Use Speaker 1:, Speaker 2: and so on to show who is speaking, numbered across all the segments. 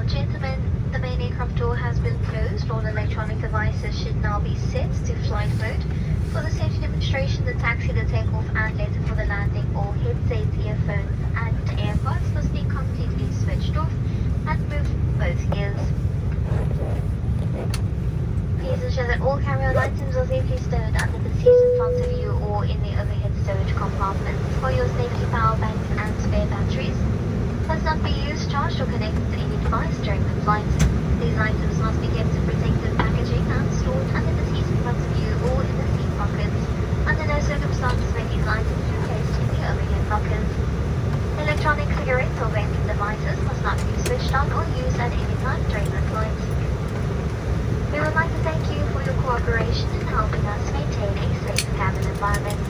Speaker 1: and gentlemen, the main aircraft door has been closed. All electronic devices should now be set to flight mode. For the safety demonstration, the taxi, the takeoff and later for the landing, all headsets, earphones and AirPods must be completely switched off and move both ears. Please ensure that all carry-on items are safely stowed under the seat in front of you or in the overhead storage compartments. For your safety, power banks and spare batteries must not be used, charged or connected to any device during the flight. These items must be kept in protected packaging and stored under the seat in front of you or in the seat pockets. Under no circumstances may these items be placed in the overhead lockers. Electronic cigarettes or vaping devices must not be switched on or used at any time during the flight. We would like to thank you for your cooperation in helping us maintain a safe cabin environment.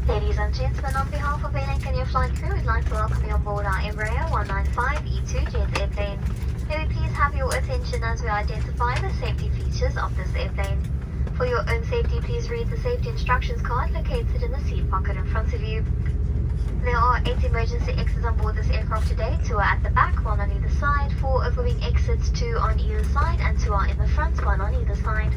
Speaker 1: Ladies and gentlemen, on behalf of Airlink and your flight crew, we'd like to welcome you on board our Embraer E195 E2 jet airplane. May we please have your attention as we identify the safety features of this airplane. For your own safety, please read the safety instructions card located in the seat pocket in front of you. There are 8 emergency exits on board this aircraft today. 2 are at the back, 1 on either side. 4 overwing exits, 2 on either side, and 2 are in the front, 1 on either side.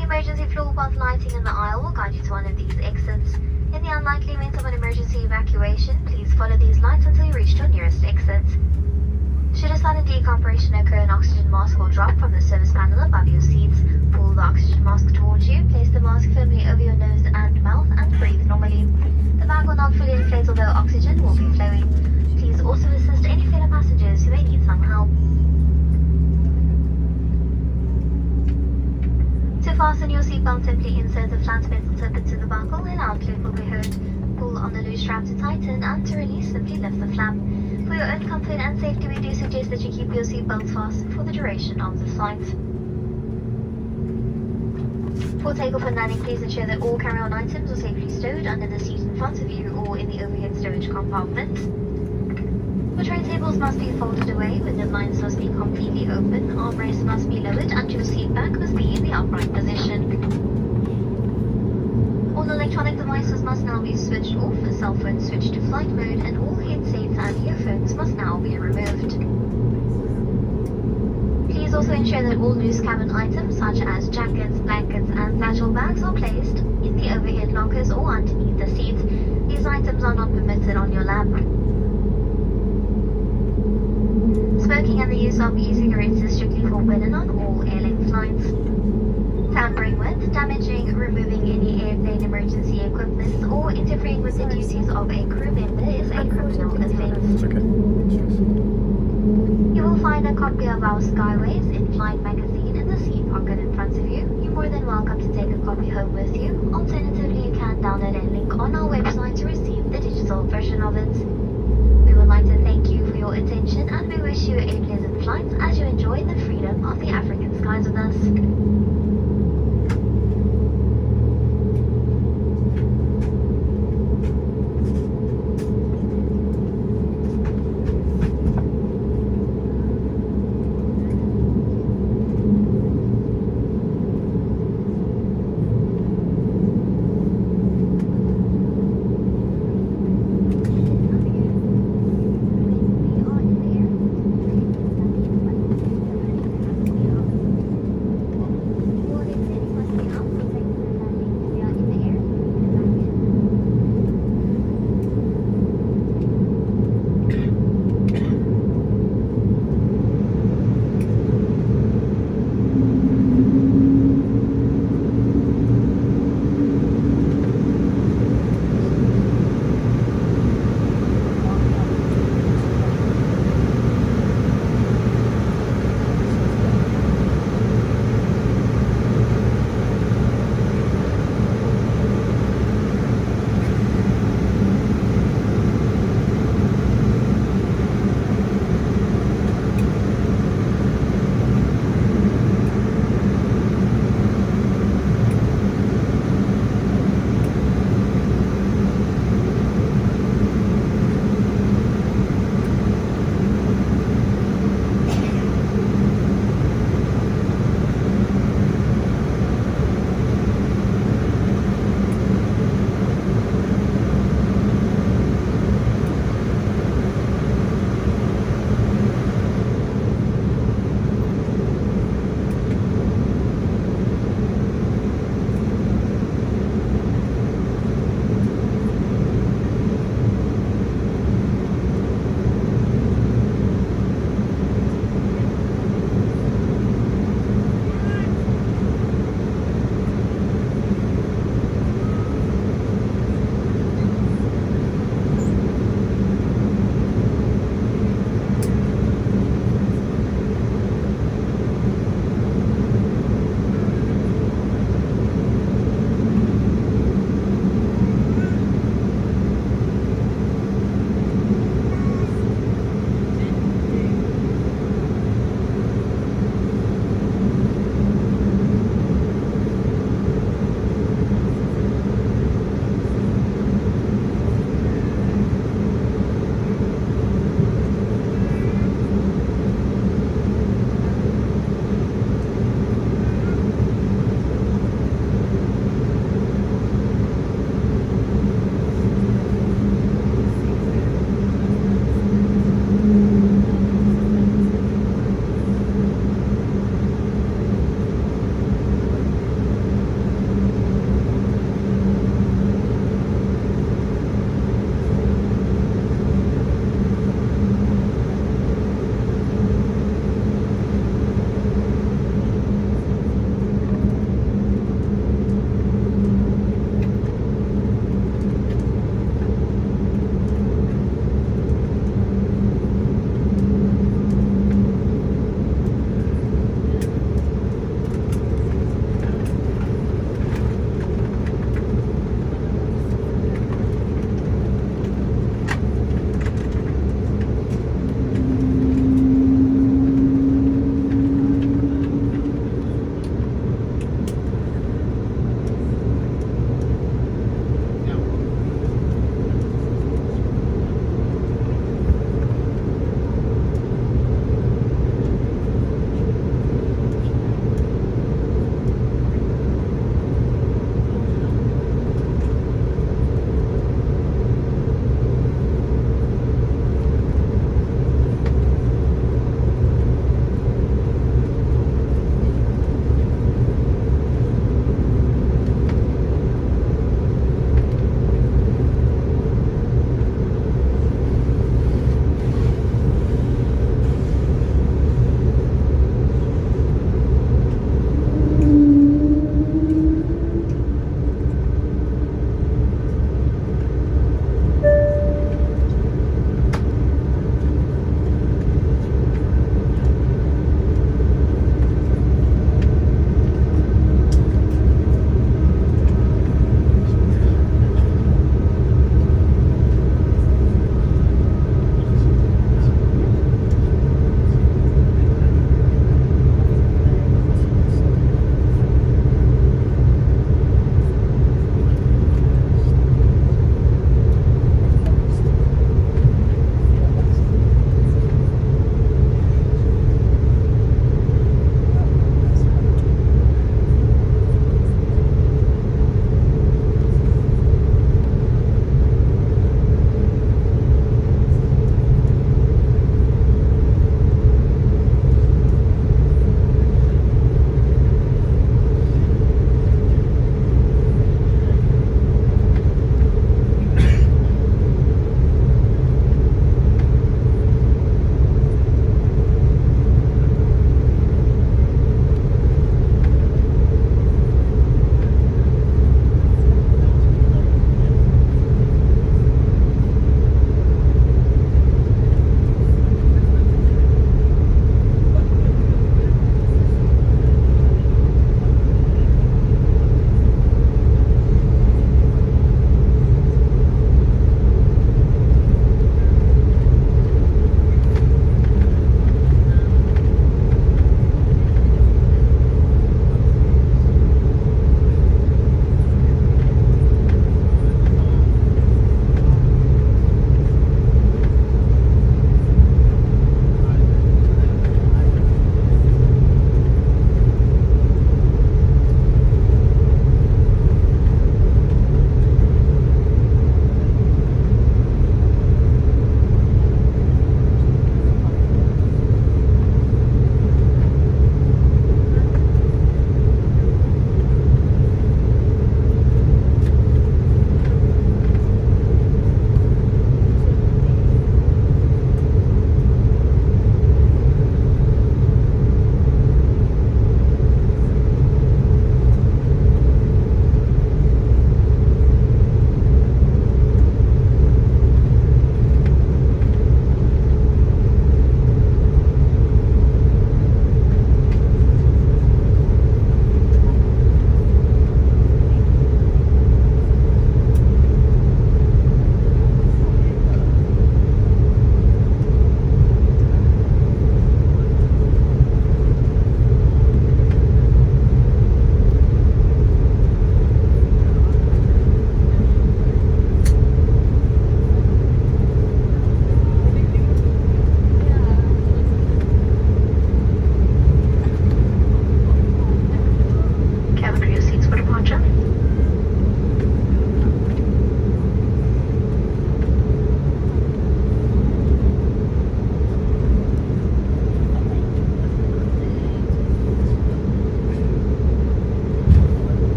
Speaker 1: Emergency floor path lighting in the aisle will guide you to one of these exits. In the unlikely event of an emergency evacuation, please follow these lights until you reach your nearest exit. Should a sudden decompression occur, an oxygen mask will drop from the service panel above your seats. Pull the oxygen mask towards you, place the mask firmly over your nose and mouth, and breathe normally. The bag will not fully inflate, although oxygen will be flowing. Please also assist any fellow passengers who may need some help. To fasten your seatbelt, simply insert the flat metal tip into the buckle and outlet will be heard. Pull on the loose strap to tighten, and to release, simply lift the flap. For your own comfort and safety, we do suggest that you keep your seatbelt fastened for the duration of the flight. For takeoff and landing, please ensure that all carry-on items are safely stowed under the seat in front of you or in the overhead storage compartment. The tray tables must be folded away, window blinds must be completely open, armrests must be lowered, and your seat back must be in the upright position. All electronic devices must now be switched off, a cell phone switched to flight mode, and all headsets and earphones must now be removed. Please also ensure that all loose cabin items such as jackets, blankets, and satchel bags are placed in the overhead lockers or underneath the seat. These items are not permitted on your lap. Smoking and the use of e-cigarettes is strictly forbidden on all Airlink flights. Tampering with, damaging, removing any airplane emergency equipment, or interfering with the duties of a crew member is a criminal offence. You will find a copy of our Skyways in-flight magazine in the seat pocket in front of you. You're more than welcome to take a copy home with you. Alternatively, you can download a link on our website to receive the digital version of it. We would like to thank you for your attention, and we wish you a pleasant flight as you enjoy the freedom of the African skies with us.